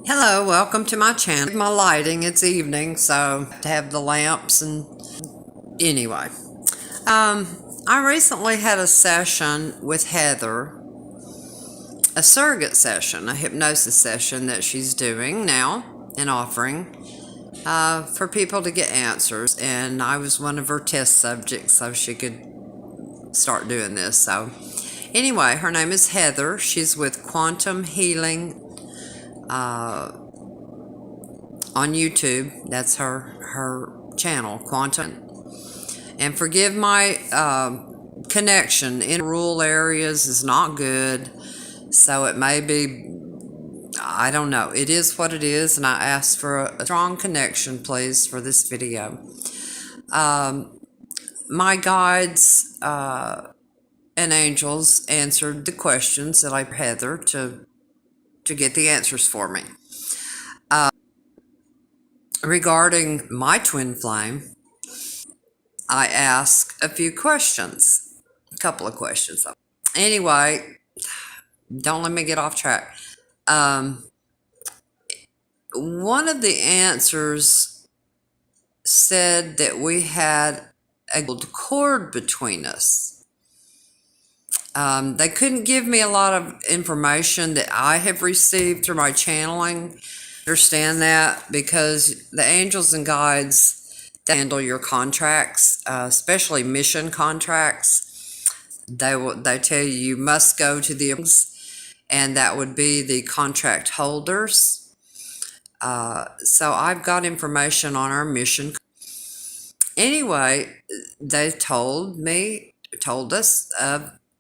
Hello, welcome to my channel. My lighting, it's evening, so to have the lamps and anyway. I recently had a session with Heather, a surrogate session, a hypnosis session that she's doing now and offering for people to get answers. And I was one of her test subjects so she could start doing this. So anyway, her name is Heather. She's with Quantum Healing on YouTube. That's her channel, Quantum. And forgive my connection in rural areas is not good, so it may be, I don't know. It is what it is, and I ask for a strong connection, please, for this video. My guides and angels answered the questions that I Heather to get the answers for me. Regarding my twin flame, I ask a few questions, a couple of questions. Anyway, don't let me get off track. One of the answers said that we had a gold cord between us. They couldn't give me a lot of information that I have received through my channeling. Understand that, because the angels and guides that handle your contracts, especially mission contracts, they tell you must go to the, and that would be the contract holders. So I've got information on our mission. Anyway, they told us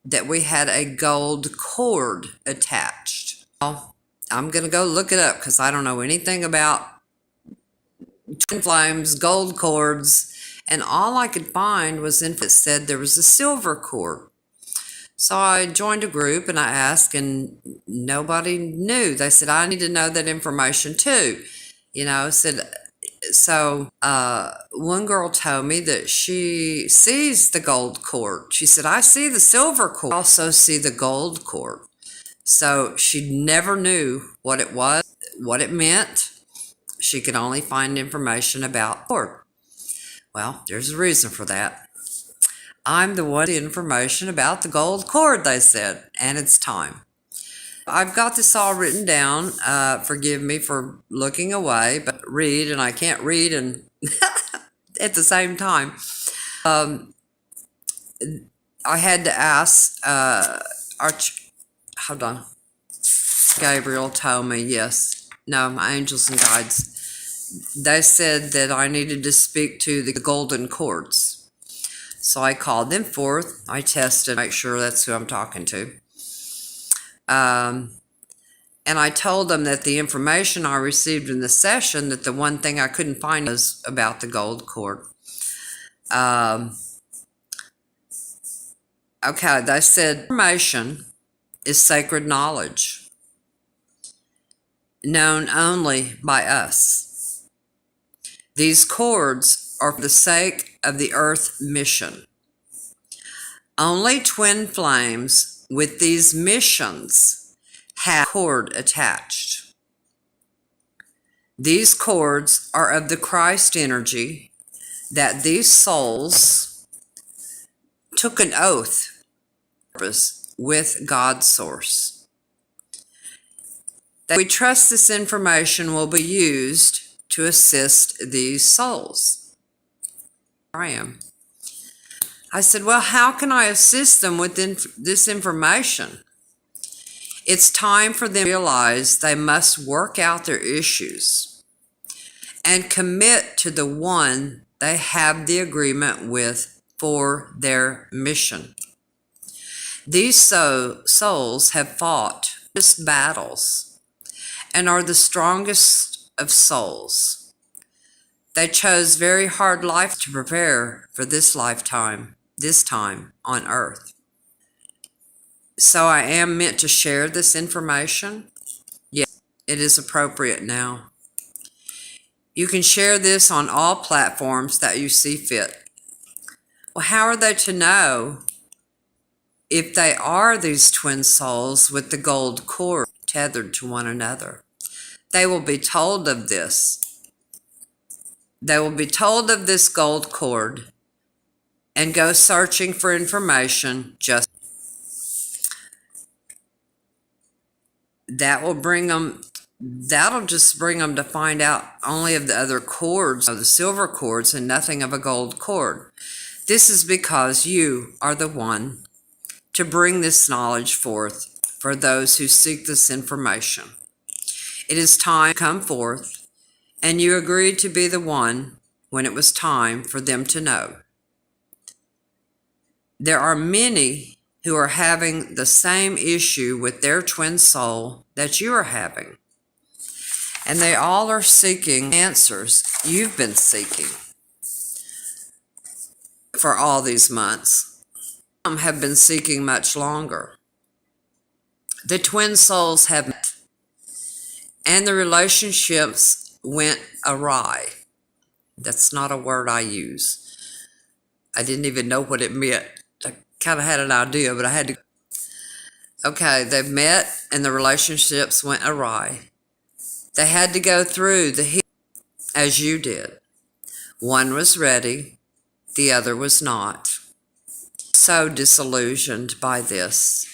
that we had a gold cord attached. Well, I'm going to go look it up because I don't know anything about twin flames, gold cords, and all I could find was it said there was a silver cord. So I joined a group and I asked, and nobody knew. They said, I need to know that information too. So one girl told me that she sees the gold cord. She said, I see the silver cord. I also see the gold cord. So she never knew what it was, what it meant. She could only find information about cord. Well, there's a reason for that. I'm the one with the information about the gold cord, they said, and it's time. I've got this all written down. Forgive me for looking away, but read, and I can't read and at the same time. I had to ask hold on. Gabriel told me, yes. No, my angels and guides. They said that I needed to speak to the golden cords. So I called them forth. I tested, make sure that's who I'm talking to. And I told them that the information I received in the session, that the one thing I couldn't find was about the gold cord. Okay, they said information is sacred knowledge, known only by us. These cords are for the sake of the Earth mission. Only twin flames with these missions have a cord attached. These cords are of the Christ energy that these souls took an oath with God's source. That we trust this information will be used to assist these souls. I am. I said, well, how can I assist them with this information? It's time for them to realize they must work out their issues and commit to the one they have the agreement with for their mission. These souls have fought battles and are the strongest of souls. They chose very hard life to prepare for this lifetime, this time on Earth. So I am meant to share this information. Yes, it is appropriate now. You can share this on all platforms that you see fit. Well, how are they to know if they are these twin souls with the gold cord tethered to one another? they will be told of this. They will be told of this gold cord and go searching for information. Just that'll just bring them to find out only of the other cords, of the silver cords, and nothing of a gold cord. This is because you are the one to bring this knowledge forth for those who seek this information. It is time to come forth, and you agreed to be the one when it was time for them to know. There are many who are having the same issue with their twin soul that you are having. And they all are seeking answers you've been seeking for all these months. Some have been seeking much longer. The twin souls have met, and the relationships went awry. That's not a word I use. I didn't even know what it meant. I kind of had an idea, but I had to. Okay, they've met and the relationships went awry. They had to go through the healing as you did. One was ready, the other was not. So disillusioned by this.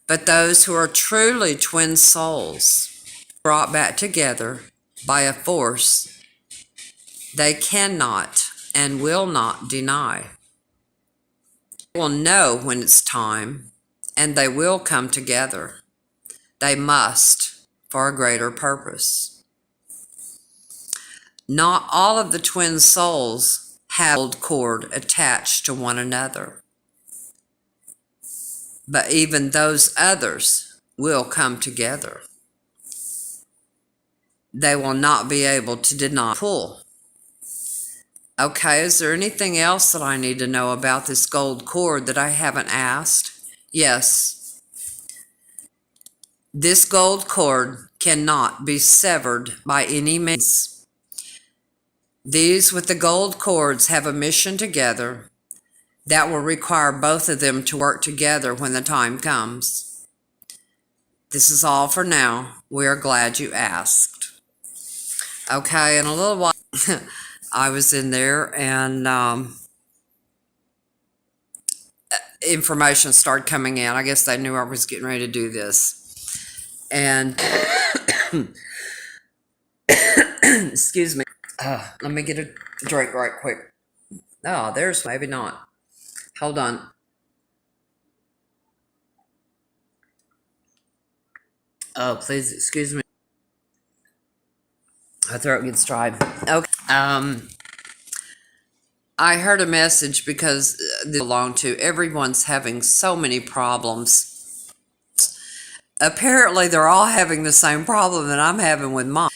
But those who are truly twin souls, brought back together by a force they cannot and will not deny. They will know when it's time, and they will come together. They must, for a greater purpose. Not all of the twin souls have a gold cord attached to one another. But even those others will come together. They will not be able to deny pull. Okay, is there anything else that I need to know about this gold cord that I haven't asked? Yes. This gold cord cannot be severed by any means. These with the gold cords have a mission together that will require both of them to work together when the time comes. This is all for now. We are glad you asked. Okay, in a little while, I was in there and information started coming in. I guess they knew I was getting ready to do this. And, excuse me, let me get a drink right quick. Oh, there's maybe not. Hold on. Oh, please excuse me. My throat gets dry. Okay. I heard a message because they belong to everyone's having so many problems. Apparently, they're all having the same problem that I'm having with mine.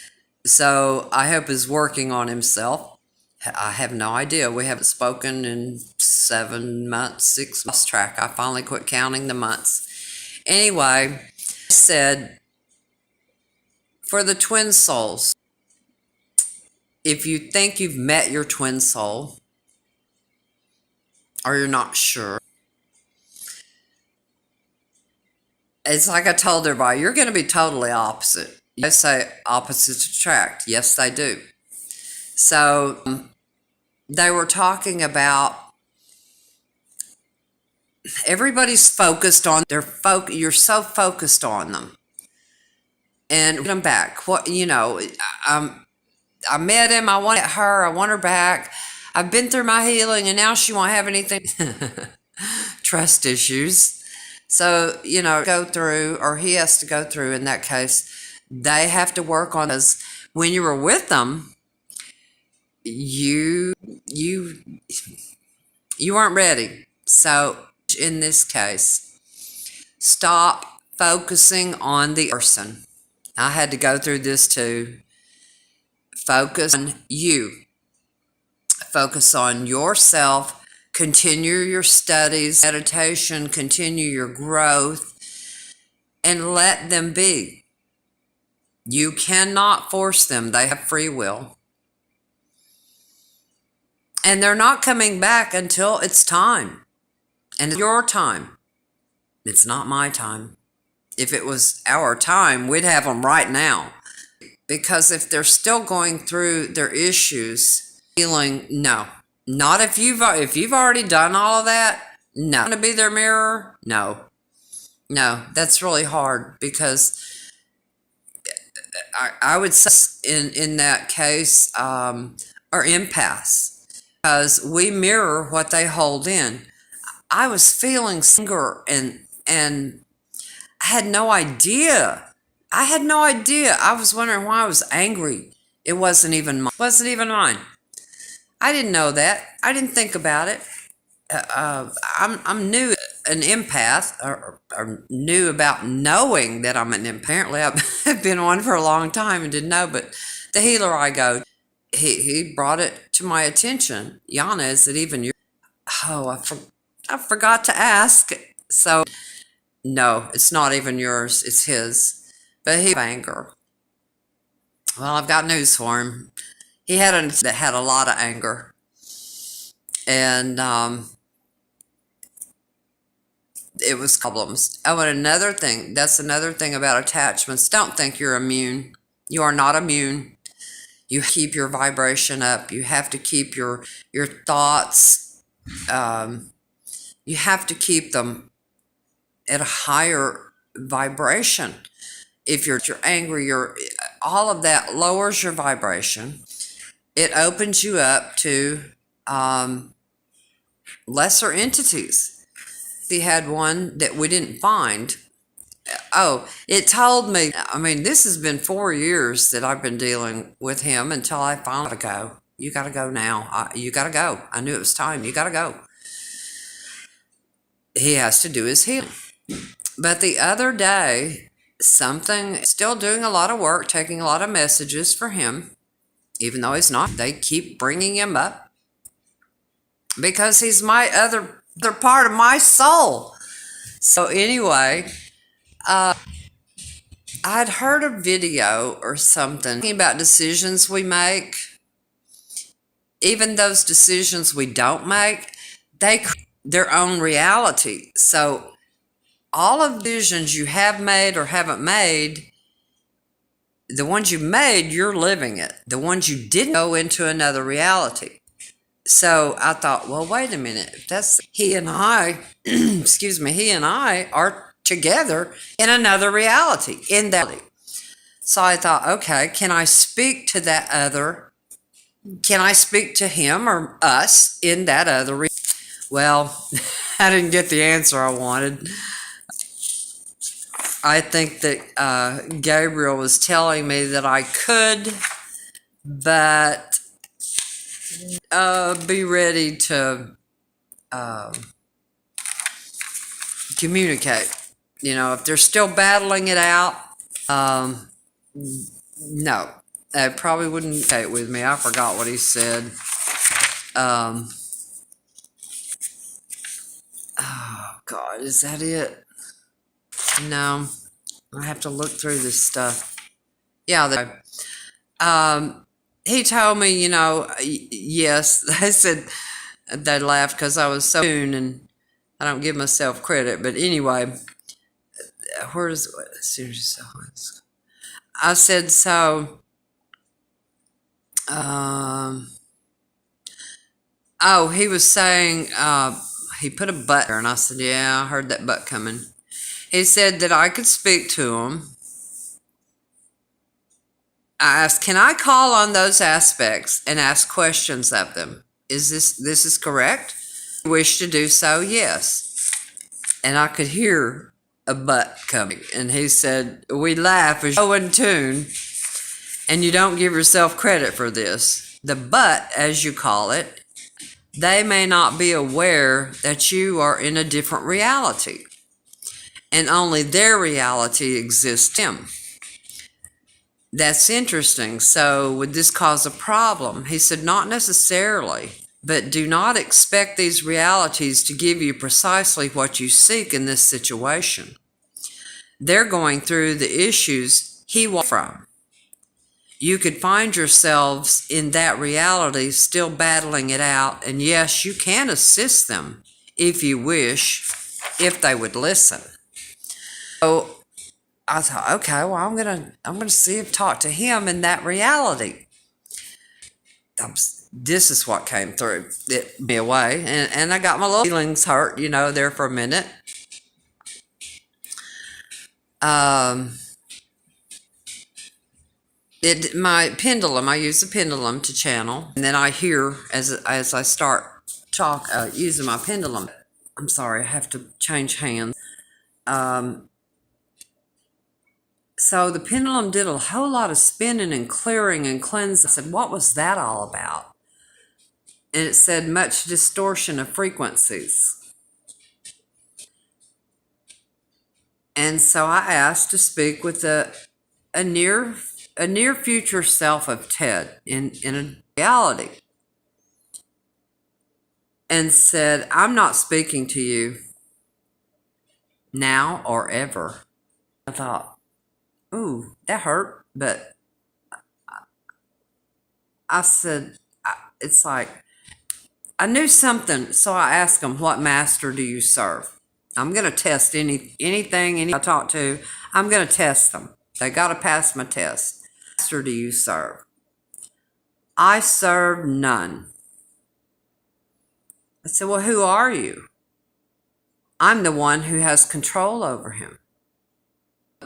So I hope he's working on himself. I have no idea. We haven't spoken in 7 months, 6 months. Track. I finally quit counting the months. Anyway, I said for the twin souls, if you think you've met your twin soul, or you're not sure, it's like I told everybody, you're going to be totally opposite. They say opposites attract. Yes, they do. So they were talking about everybody's focused on you're so focused on them. And get them back. What, I met him, I want her, I want her back. I've been through my healing and now she won't have anything. Trust issues. So, go through, or he has to go through in that case. They have to work on this. When you were with them, you weren't ready. So in this case, stop focusing on the person. I had to go through this too. Focus on you. Focus on yourself. Continue your studies, meditation, continue your growth, and let them be. You cannot force them. They have free will. And they're not coming back until it's time. And it's your time. It's not my time. If it was our time, we'd have them right now. because if they're still going through their issues, feeling no, not if you've already done all of that. No, want to be their mirror? No, that's really hard because I would say in that case are empaths, because we mirror what they hold in. I was feeling anger and I had no idea. I was wondering why I was angry. It wasn't even mine. I didn't know that. I didn't think about it. I'm new, an empath, or new about knowing that I'm an empath. Apparently, I've been one for a long time and didn't know. But the healer I go, he brought it to my attention. Yana, is it even your? Oh, I forgot to ask. So no, it's not even yours. It's his. But he anger. Well, I've got news for him. He had a lot of anger, and it was problems. Oh, and another thing. That's another thing about attachments. Don't think you're immune. You are not immune. You keep your vibration up. You have to keep your thoughts. You have to keep them at a higher vibration. If you're angry, all of that lowers your vibration. It opens you up to lesser entities. He had one that we didn't find. Oh, it told me, I mean, this has been 4 years that I've been dealing with him until I finally go. You got to go now. You got to go. I knew it was time. You got to go. He has to do his healing. But the other day, still doing a lot of work, taking a lot of messages for him, even though he's not. They keep bringing him up because he's my other part of my soul. So anyway, I'd heard a video or something about decisions we make. Even those decisions we don't make, they create their own reality. So all of the decisions you have made or haven't made, the ones you made, you're living it. The ones you didn't go into another reality. So I thought, well, wait a minute. If that's he and I, excuse me, he and I are together in another reality, in that. So I thought, okay, can I speak to that other? Can I speak to him or us in that other reality? Well, I didn't get the answer I wanted. I think that Gabriel was telling me that I could, but be ready to communicate. You know, if they're still battling it out, no, I probably wouldn't communicate with me. I forgot what he said. Oh, God, is that it? No, I have to look through this stuff. Yeah, he told me, you know, yes. I said they laughed because I was so soon, and I don't give myself credit. But anyway, where does I said so. Oh, he was saying he put a butt there, and I said, yeah, I heard that butt coming. He said that I could speak to him. I asked, can I call on those aspects and ask questions of them? Is this is correct? If you wish to do so, yes. And I could hear a butt coming. And he said, we laugh as you go in tune, and you don't give yourself credit for this. The butt, as you call it, they may not be aware that you are in a different reality, and only their reality exists in them. That's interesting. So would this cause a problem? He said, not necessarily, but do not expect these realities to give you precisely what you seek in this situation. They're going through the issues he walked from. You could find yourselves in that reality still battling it out, and yes, you can assist them if you wish, if they would listen. So I thought, okay, well, I'm gonna see if talk to him in that reality. This is what came through it me away, and I got my little feelings hurt, there for a minute. Um, my pendulum. I use the pendulum to channel, and then I hear as I start using my pendulum. I'm sorry, I have to change hands. Um, so the pendulum did a whole lot of spinning and clearing and cleansing. I said, what was that all about? And it said much distortion of frequencies. And so I asked to speak with a near future self of Ted in a reality, and said, I'm not speaking to you now or ever. I thought, ooh, that hurt. But I said, it's like, I knew something. So I asked him, what master do you serve? I'm going to test anything I talk to. I'm going to test them. They got to pass my test. What master do you serve? I serve none. I said, well, who are you? I'm the one who has control over him.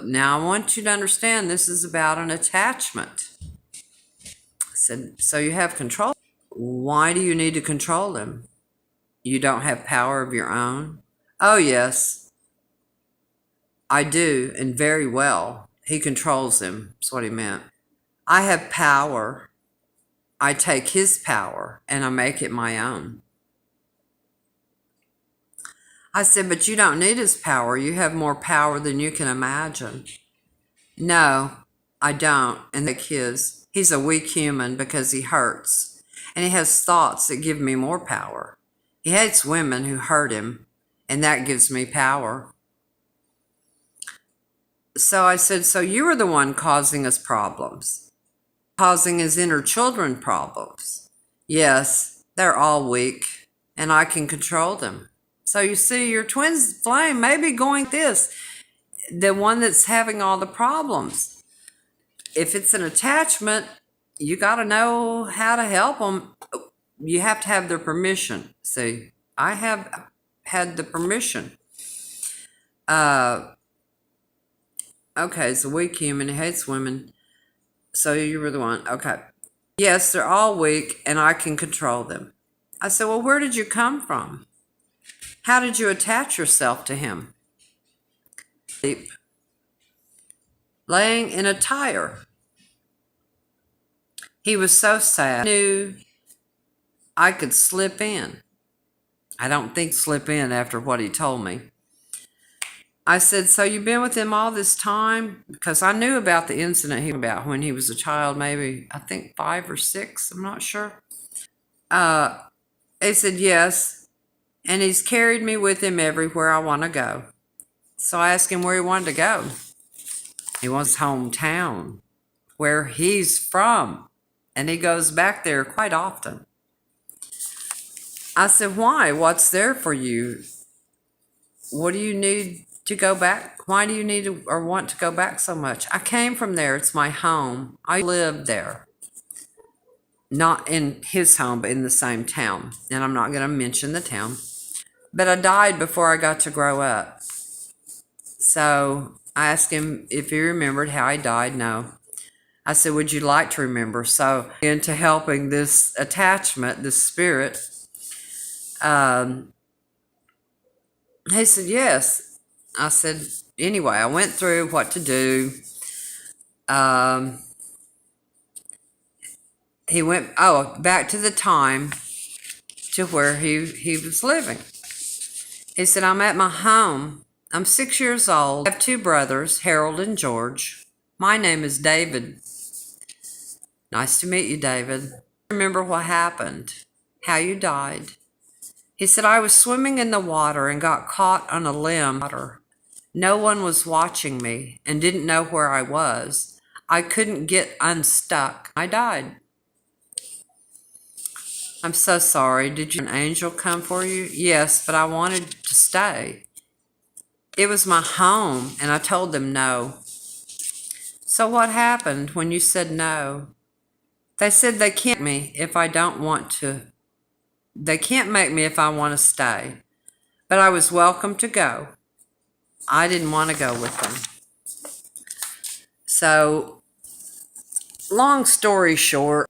Now, I want you to understand this is about an attachment. I said, so you have control. Why do you need to control him? You don't have power of your own? Oh, yes, I do, and very well. He controls him. That's what he meant. I have power. I take his power, and I make it my own. I said, but you don't need his power. You have more power than you can imagine. No, I don't. And like he's a weak human because he hurts. And he has thoughts that give me more power. He hates women who hurt him, and that gives me power. So I said, so you are the one causing us problems, causing his inner children problems. Yes, they're all weak, and I can control them. So you see, your twin flame may be going this, the one that's having all the problems. If it's an attachment, you got to know how to help them. You have to have their permission. See, I have had the permission. Okay, it's a weak human. He hates women. So you were the one. Okay. Yes, they're all weak, and I can control them. I said, well, where did you come from? How did you attach yourself to him? Sleep. Laying in a tire. He was so sad. I knew I could slip in. I don't think slip in after what he told me. I said, so you've been with him all this time? Because I knew about the incident he about when he was a child, maybe, I think 5 or 6. I'm not sure. He said, yes. And he's carried me with him everywhere I want to go. So I asked him where he wanted to go. He wants his hometown, where he's from. And he goes back there quite often. I said, why? What's there for you? What do you need to go back? Why do you need to or want to go back so much? I came from there. It's my home. I lived there. Not in his home, but in the same town. And I'm not going to mention the town. But I died before I got to grow up. So I asked him if he remembered how he died. No. I said, would you like to remember? So into helping this attachment, this spirit, he said, yes. I said, anyway, I went through what to do. He went, back to the time to where he was living. He said, I'm at my home. I'm 6 years old. I have 2 brothers, Harold and George. My name is David. Nice to meet you, David. Remember what happened, how you died. He said, I was swimming in the water and got caught on a limb. No one was watching me and didn't know where I was. I couldn't get unstuck. I died. I'm so sorry. Did an angel come for you? Yes, but I wanted to stay. It was my home, and I told them no. So what happened when you said no? They said they can't make me if I don't want to. They can't make me if I want to stay. But I was welcome to go. I didn't want to go with them. So, long story short,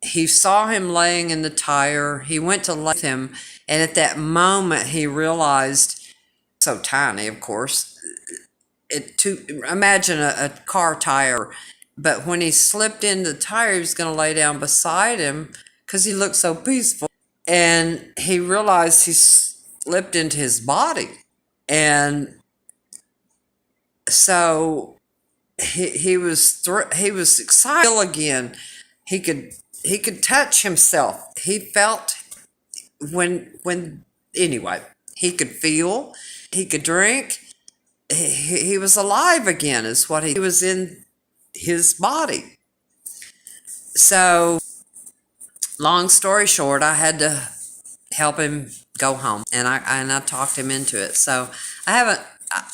he saw him laying in the tire. He went to lay with him. And at that moment, he realized, so tiny, of course, imagine a car tire. But when he slipped into the tire, he was going to lay down beside him because he looked so peaceful. And he realized he slipped into his body. And so he was excited again. He could touch himself. He felt when anyway, he could feel, he could drink. He was alive again, is what he was in his body. So, long story short, I had to help him go home, and I talked him into it. So I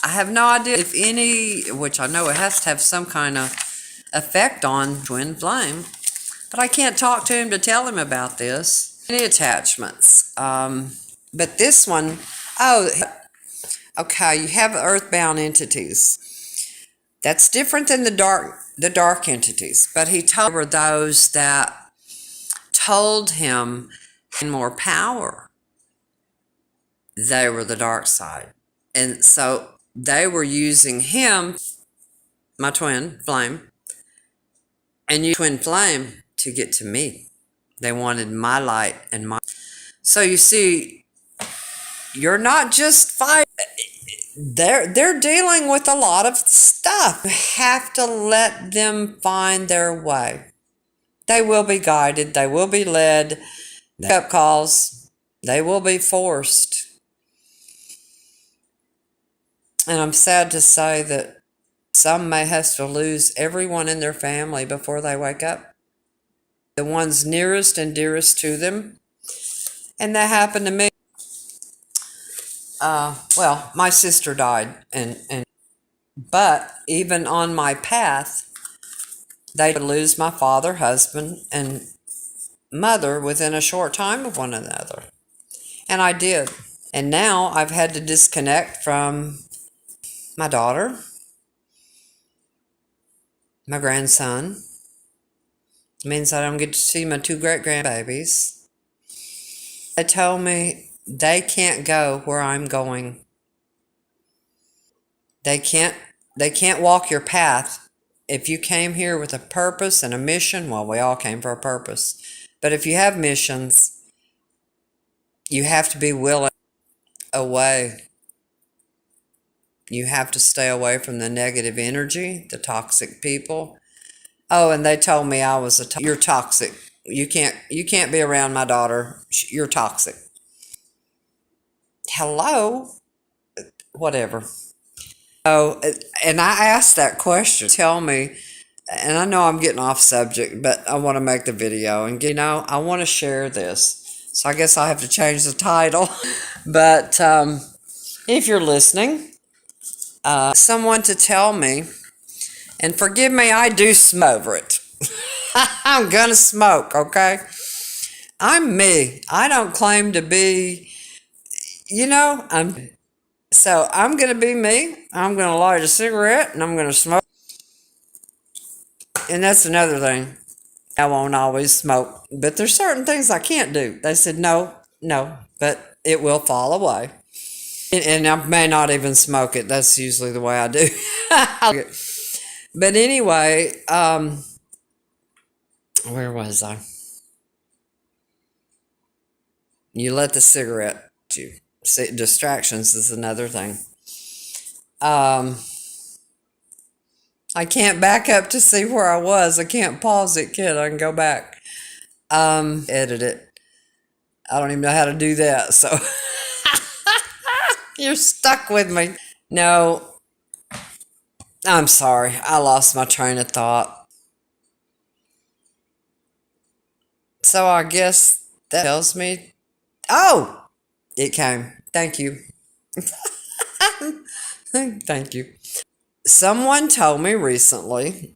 have no idea if any, which I know it has to have some kind of effect on twin flame, but I can't talk to him to tell him about this. Any attachments, but this one, oh, okay, you have earthbound entities. That's different than the dark entities. But he told were those that told him more power. They were the dark side. And so they were using him, my twin flame, and you twin flame to get to me. They wanted my light and my. So you see, you're not just fighting. They're dealing with a lot of stuff. You have to let them find their way. They will be guided. They will be led. Up calls. They will be forced. And I'm sad to say that some may have to lose everyone in their family before they wake up. The ones nearest and dearest to them. And that happened to me. Well, my sister died, but even on my path, they would lose my father, husband, and mother within a short time of one another. And I did. And now I've had to disconnect from my daughter, my grandson. It means I don't get to see my 2 great-grandbabies. They told me they can't go where I'm going. They can't walk your path. If you came here with a purpose and a mission, well, we all came for a purpose. But if you have missions, you have to be willing away. You have to stay away from the negative energy, the toxic people. Oh, and they told me I was you're toxic. You can't be around my daughter. You're toxic. Hello? Whatever. Oh, and I asked that question. Tell me, and I know I'm getting off subject, but I want to make the video. And, I want to share this. So I guess I have to change the title. But if you're listening, someone to tell me, and forgive me, I do smoke over it. I'm going to smoke, okay? I'm me. I don't claim to be, So I'm going to be me. I'm going to light a cigarette and I'm going to smoke. And that's another thing. I won't always smoke. But there's certain things I can't do. They said, no, but it will fall away. And I may not even smoke it. That's usually the way I do. But anyway, where was I? You let the cigarette you. See, distractions is another thing. I can't back up to see where I was. I can't pause it, kid. I can go back. Edit it. I don't even know how to do that, so you're stuck with me. No, I'm sorry. I lost my train of thought. So I guess that tells me, oh, it came. Thank you. Thank you. Someone told me recently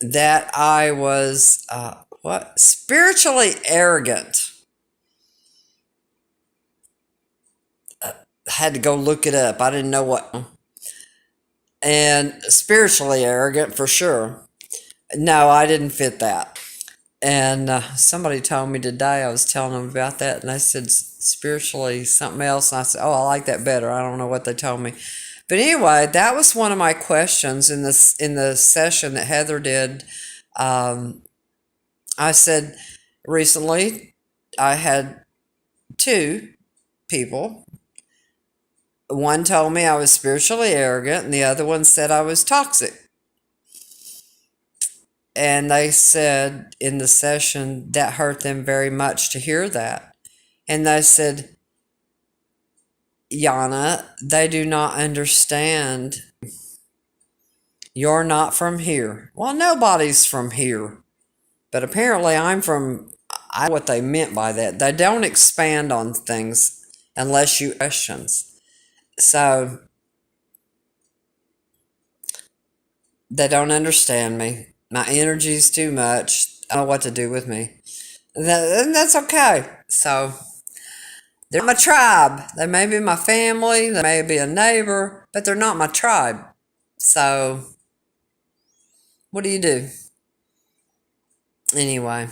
that I was spiritually arrogant. I had to go look it up. I didn't know what. And spiritually arrogant for sure. No, I didn't fit that. And somebody told me today, I was telling them about that, and they said spiritually something else. And I said, oh, I like that better. I don't know what they told me. But anyway, that was one of my questions in the session that Heather did. I said recently I had two people. One told me I was spiritually arrogant, and the other one said I was toxic. And they said in the session that hurt them very much to hear that. And they said, Yana, they do not understand. You're not from here. Well, nobody's from here. But apparently I'm from, I know what they meant by that. They don't expand on things unless you questions. So they don't understand me. My energy's too much. I don't know what to do with me. And that's okay. So they're my tribe. They may be my family. They may be a neighbor, but they're not my tribe. So what do you do? Anyway,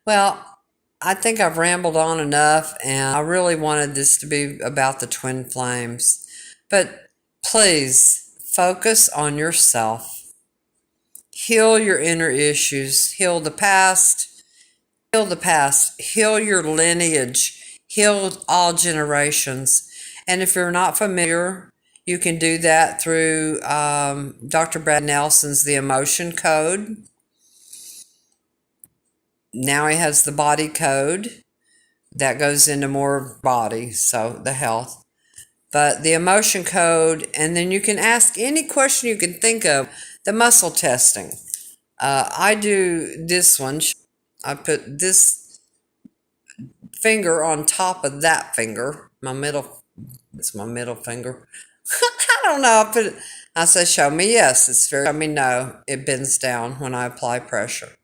well, I think I've rambled on enough, and I really wanted this to be about the twin flames. But please focus on yourself. Heal your inner issues. Heal the past. Heal the past. Heal your lineage. Heal all generations. And if you're not familiar, you can do that through Dr. Brad Nelson's The Emotion Code. Now he has the body code that goes into more body, so the health. But the emotion code, and then you can ask any question you can think of. The muscle testing. I do this one. I put this finger on top of that finger. It's my middle finger. I don't know. I say, show me yes. It's very, show me no. It bends down when I apply pressure.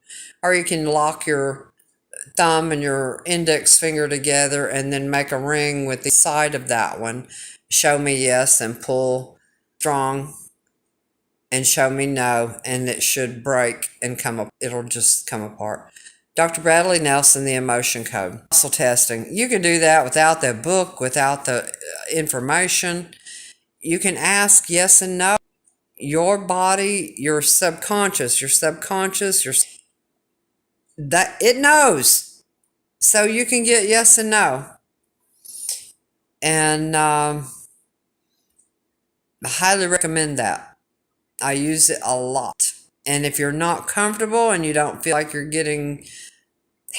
Or you can lock your thumb and your index finger together and then make a ring with the side of that one. Show me yes and pull strong and show me no, and it should break and come up. It'll just come apart. Dr. Bradley Nelson, The Emotion Code. Muscle testing. You can do that without the book, without the information. You can ask yes and no. Your body, your subconscious, that it knows. So you can get yes and no. And I highly recommend that. I use it a lot. And if you're not comfortable and you don't feel like you're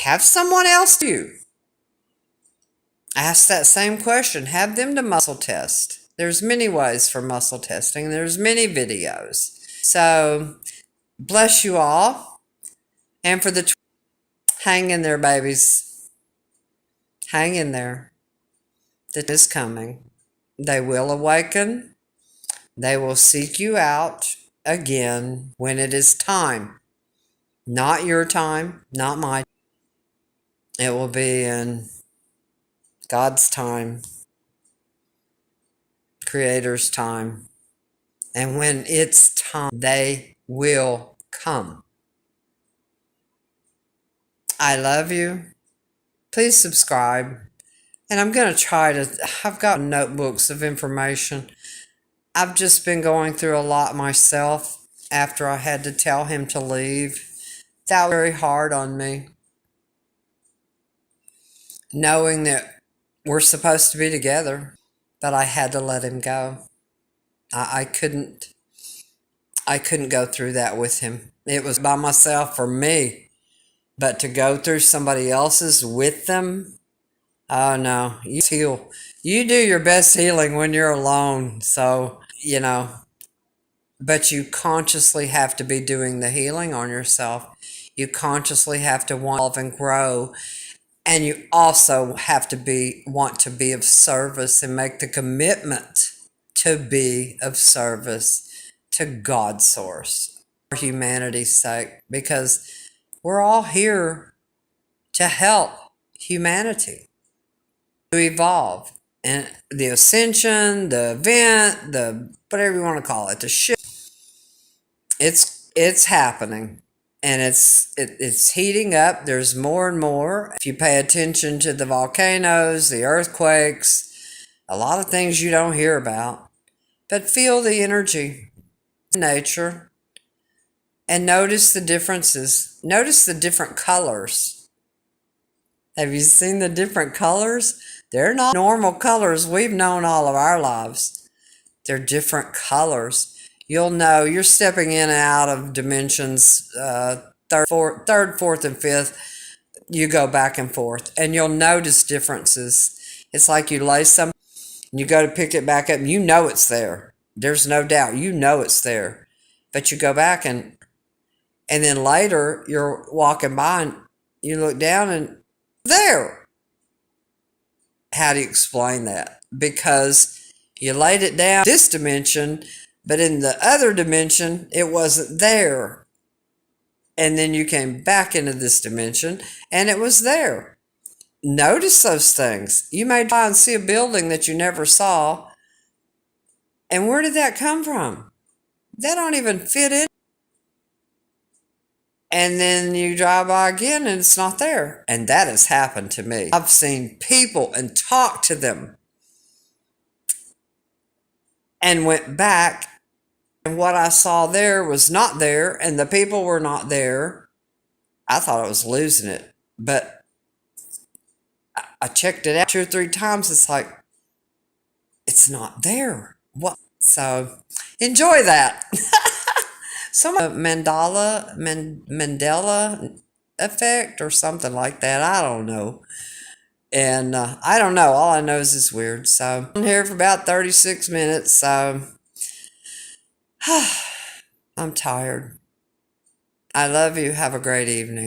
have someone else do you. Ask that same question. Have them to muscle test. There's many ways for muscle testing. There's many videos. So bless you all. And for the hang in there, babies. Hang in there. That is coming. They will awaken. They will seek you out again when it is time. Not your time, not my. It will be in God's time, Creator's time. And when it's time, they will come. I love you. Please subscribe. And I'm going to I've got notebooks of information. I've just been going through a lot myself after I had to tell him to leave. That was very hard on me. Knowing that we're supposed to be together, but I had to let him go. I couldn't go through that with him. It was by myself for me. But to go through somebody else's with them, oh no, you heal. You do your best healing when you're alone. So, but you consciously have to be doing the healing on yourself. You consciously have to evolve and grow. And you also have to want to be of service and make the commitment to be of service. to God source for humanity's sake, because we're all here to help humanity to evolve. And the ascension, the event, the whatever you want to call it, the shift, it's happening. And it's heating up. There's more and more. If you pay attention to the volcanoes, the earthquakes, a lot of things you don't hear about. But feel the energy in nature and notice the differences. Notice the different colors. Have you seen the different colors? They're not normal colors we've known all of our lives. They're different colors. You'll know you're stepping in and out of dimensions, third, fourth, and fifth. You go back and forth, and you'll notice differences. It's like you lay something, and you go to pick it back up, and you know it's there. There's no doubt. You know it's there. But you go back, and then later, you're walking by, and you look down, and there. How do you explain that? Because you laid it down this dimension, but in the other dimension, it wasn't there. And then you came back into this dimension, and it was there. Notice those things. You may try and see a building that you never saw. And where did that come from? That don't even fit in. And then you drive by again, and it's not there. And that has happened to me. I've seen people and talked to them and went back, and what I saw there was not there, and the people were not there. I thought I was losing it, but I checked it out 2 or 3 times. It's like, it's not there. What? So enjoy that. Some Mandela effect or something like that. I don't know. And I don't know. All I know is it's weird. So I'm here for about 36 minutes. So I'm tired. I love you. Have a great evening.